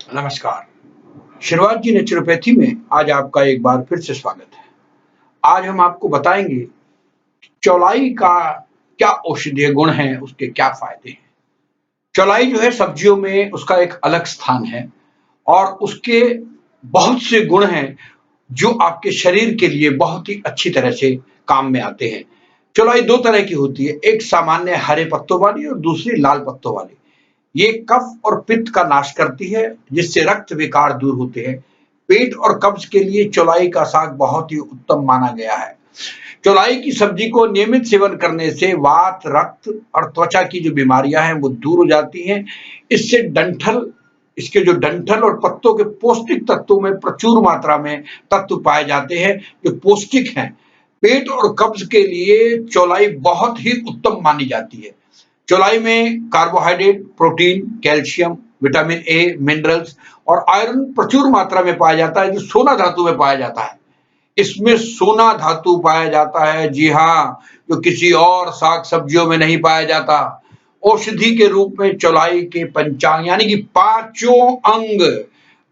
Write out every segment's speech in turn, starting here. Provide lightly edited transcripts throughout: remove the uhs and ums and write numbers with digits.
नमस्कार। शुरुआत की नेचुरोपैथी में आज आपका एक बार फिर से स्वागत है। आज हम आपको बताएंगे चौलाई का क्या औषधीय गुण है, उसके क्या फायदे हैं। चौलाई जो है सब्जियों में उसका एक अलग स्थान है और उसके बहुत से गुण हैं जो आपके शरीर के लिए बहुत ही अच्छी तरह से काम में आते हैं। चौलाई दो तरह की होती है, एक सामान्य हरे पत्तों वाली और दूसरी लाल पत्तों वाली। ये कफ और पित्त का नाश करती है, जिससे रक्त विकार दूर होते हैं। पेट और कब्ज के लिए चौलाई का साग बहुत ही उत्तम माना गया है। चौलाई की सब्जी को नियमित सेवन करने से वात, रक्त और त्वचा की जो बीमारियां हैं वो दूर हो जाती हैं। इससे डंठल इसके जो डंठल और पत्तों के पौष्टिक तत्वों में प्रचुर मात्रा में तत्व पाए जाते हैं जो पौष्टिक हैं। पेट और कब्ज के लिए चौलाई बहुत ही उत्तम मानी जाती है। चौलाई में carbohydrate, protein, calcium, vitamin A, minerals और आयरन प्रचुर मात्रा में पाया जाता है जो सोना धातु में पाया जाता है। इसमें सोना धातु पाया जाता है, जी हाँ, जो किसी और साग सब्जियों में नहीं पाया जाता। औषधि के रूप में चौलाई के पंचांग यानी कि पांचों अंग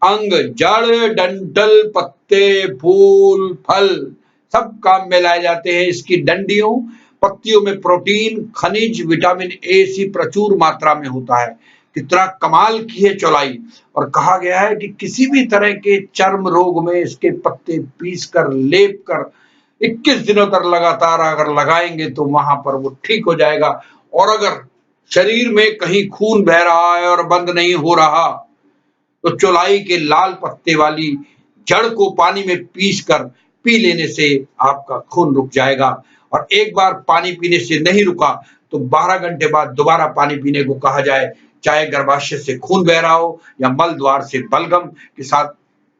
अंग जड़, डंठल, पत्ते, फूल, फल सब काम में लाए जाते हैं। इसकी डंडियों, पत्तियों में प्रोटीन, खनिज, विटामिन ए सी प्रचुर मात्रा में होता है। कितना कमाल की है चौलाई। और कहा गया है कि किसी भी तरह के चर्म रोग में इसके पत्ते पीस कर लेप कर 21 दिनों तक लगातार अगर लगाएंगे तो वहां पर वो ठीक हो जाएगा। और अगर शरीर में कहीं खून बह रहा है और बंद नहीं हो रहा तो चौलाई के लाल पत्ते वाली जड़ को पानी में पीस कर पी लेने से आपका खून रुक जाएगा। और एक बार पानी पीने से नहीं रुका तो 12 घंटे बाद दोबारा पानी पीने को कहा जाए, चाहे गर्भाशय से खून बह रहा हो या मल द्वार से बलगम के साथ।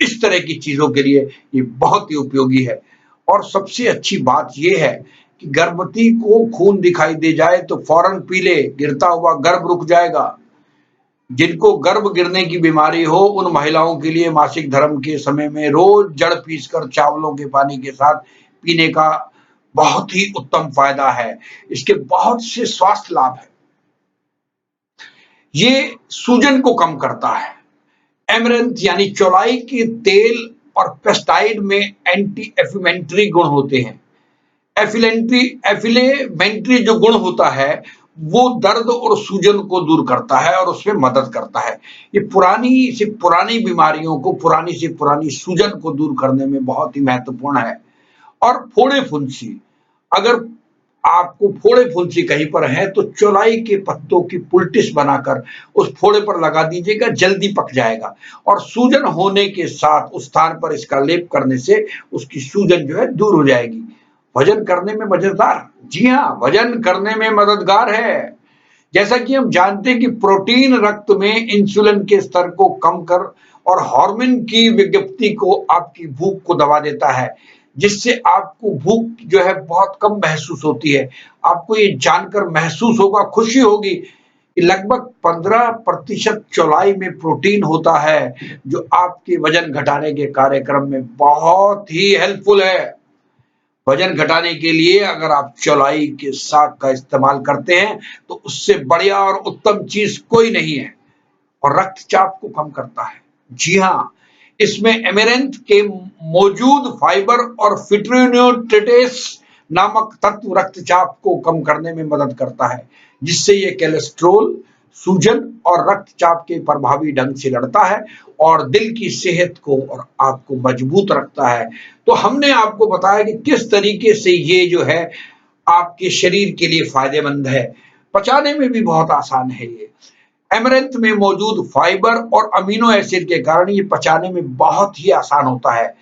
इस तरह की चीजों के लिए ये बहुत ही उपयोगी है। और सबसे अच्छी बात यह है कि गर्भवती को खून दिखाई दे जाए तो फौरन पी ले, गिरता हुआ गर्भ रुक जाएगा। जिनको गर्भ गिरने की बीमारी हो उन महिलाओं के लिए मासिक धर्म के समय में रोज जड़ पीसकर चावलों के पानी के साथ पीने का बहुत ही उत्तम फायदा है। इसके बहुत से स्वास्थ्य लाभ है। ये सूजन को कम करता है। एमरंथ यानी चौलाई के तेल और पेस्टाइड में एंटी एफिमेंट्री गुण होते हैं। एफिलेमेंट्री जो गुण होता है वो दर्द और सूजन को दूर करता है और उसमें मदद करता है। ये पुरानी से पुरानी बीमारियों को, पुरानी से पुरानी सूजन को दूर करने में बहुत ही महत्वपूर्ण है। और फोड़े फुंसी, अगर आपको फोड़े फुंसी कहीं पर है तो चौलाई के पत्तों की पुलटिस बनाकर उस फोड़े पर लगा दीजिएगा, जल्दी पक जाएगा। और सूजन होने के साथ उस स्थान पर इसका लेप करने से उसकी सूजन जो है दूर हो जाएगी। वजन करने में मजेदार, जी हाँ, वजन करने में मददगार है। जैसा कि हम जानते हैं कि प्रोटीन रक्त में इंसुलिन के स्तर को कम कर और हार्मोन की विज्ञप्ति को, आपकी भूख को दबा देता है, जिससे आपको भूख जो है बहुत कम महसूस होती है। आपको ये जानकर महसूस होगा, खुशी होगी कि लगभग 15% चौलाई में प्रोटीन होता है जो आपके वजन घटाने के कार्यक्रम में बहुत ही हेल्पफुल है। वजन घटाने के लिए अगर आप चौलाई के साग का इस्तेमाल करते हैं तो उससे बढ़िया और उत्तम चीज कोई नहीं है। और रक्तचाप को कम करता है, जी हाँ, इसमें एमेरेंथ के मौजूद फाइबर और फिट्रोनेट्रेटेस नामक तत्व रक्तचाप को कम करने में मदद करता है, जिससे ये कोलेस्ट्रॉल, सूजन और रक्तचाप के प्रभावी ढंग से लड़ता है और दिल की सेहत को और आपको मजबूत रखता है। तो हमने आपको बताया कि किस तरीके से ये जो है आपके शरीर के लिए फायदेमंद है। पचाने में भी बहुत आसान है। ये एमरंथ में मौजूद फाइबर और अमीनो एसिड के कारण ये पचाने में बहुत ही आसान होता है।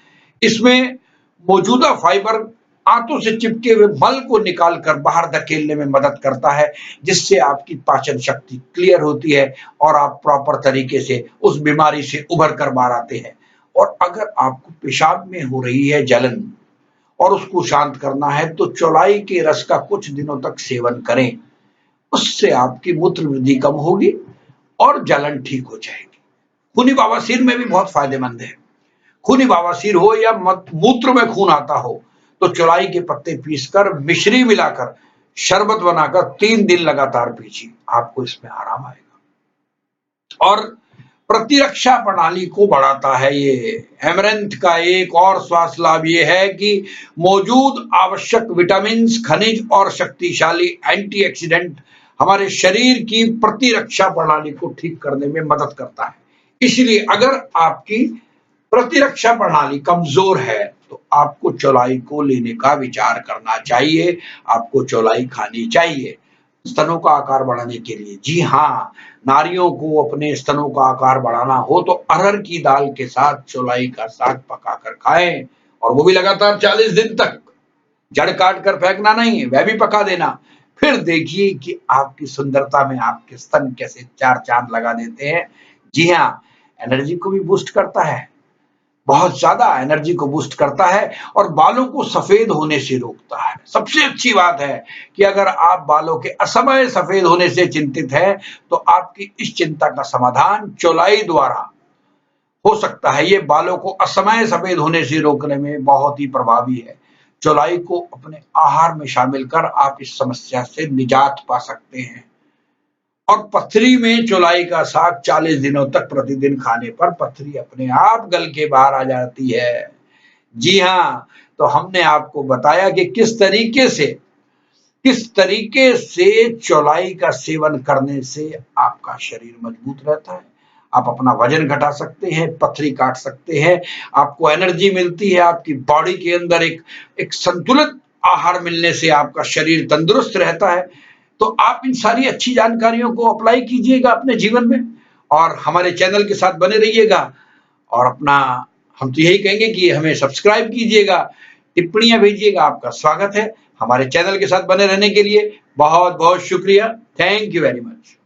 इसमें मौजूदा फाइबर आंतों से चिपके हुए मल को निकालकर बाहर धकेलने में मदद करता है, जिससे आपकी पाचन शक्ति क्लियर होती है और आप प्रॉपर तरीके से उस बीमारी से उभर कर बाहर आते हैं। और अगर आपको पेशाब में हो रही है जलन और उसको शांत करना है तो चौलाई के रस का कुछ दिनों तक सेवन करें। उससे आपकी मूत्र वृद्धि कम होगी और जलन ठीक हो जाएगी। खूनी बवासीर में भी बहुत फायदेमंद है। खूनी बवासीर हो या मूत्र में खून आता हो तो चौलाई के पत्ते पीसकर मिश्री मिलाकर शरबत बनाकर 3 दिन लगातार पीजिए, आपको इसमें आराम आएगा। और प्रतिरक्षा प्रणाली को बढ़ाता है। ये एमरैंथ का एक और स्वास्थ्य लाभ ये है कि मौजूद आवश्यक विटामिन, खनिज और शक्तिशाली एंटीऑक्सीडेंट हमारे शरीर की प्रतिरक्षा प्रणाली को ठीक करने में मदद करता है। इसलिए अगर आपकी प्रतिरक्षा प्रणाली कमजोर है तो आपको चौलाई को लेने का विचार करना चाहिए, आपको चौलाई खानी चाहिए स्तनों का आकार बढ़ाने के लिए। जी हाँ, नारियों को अपने स्तनों का आकार बढ़ाना हो तो अरहर की दाल के साथ चौलाई का साग पकाकर खाएं, और वो भी लगातार 40 दिन तक। जड़ काट कर फेंकना नहीं, वह भी पका देना। फिर देखिए कि आपकी सुंदरता में आपके स्तन कैसे 4 चांद लगा देते हैं। जी हाँ, एनर्जी को भी बूस्ट करता है, बहुत ज्यादा एनर्जी को बूस्ट करता है और बालों को सफेद होने से रोकता है। सबसे अच्छी बात है कि अगर आप बालों के असमय सफेद होने से चिंतित हैं तो आपकी इस चिंता का समाधान चौलाई द्वारा हो सकता है। ये बालों को असमय सफेद होने से रोकने में बहुत ही प्रभावी है। चौलाई को अपने आहार में शामिल कर आप इस समस्या से निजात पा सकते हैं। और पथरी में चौलाई का साग 40 दिनों तक प्रतिदिन खाने पर पथरी अपने आप गल के बाहर आ जाती है। जी हाँ, तो हमने आपको बताया कि किस तरीके से चौलाई का सेवन करने से आपका शरीर मजबूत रहता है, आप अपना वजन घटा सकते हैं, पथरी काट सकते हैं, आपको एनर्जी मिलती है, आपकी बॉडी के अंदर एक संतुलित आहार मिलने से आपका शरीर तंदुरुस्त रहता है। तो आप इन सारी अच्छी जानकारियों को अप्लाई कीजिएगा अपने जीवन में और हमारे चैनल के साथ बने रहिएगा। और अपना हम तो यही कहेंगे कि हमें सब्सक्राइब कीजिएगा, टिप्पणियां भेजिएगा। आपका स्वागत है। हमारे चैनल के साथ बने रहने के लिए बहुत बहुत शुक्रिया। Thank you very much.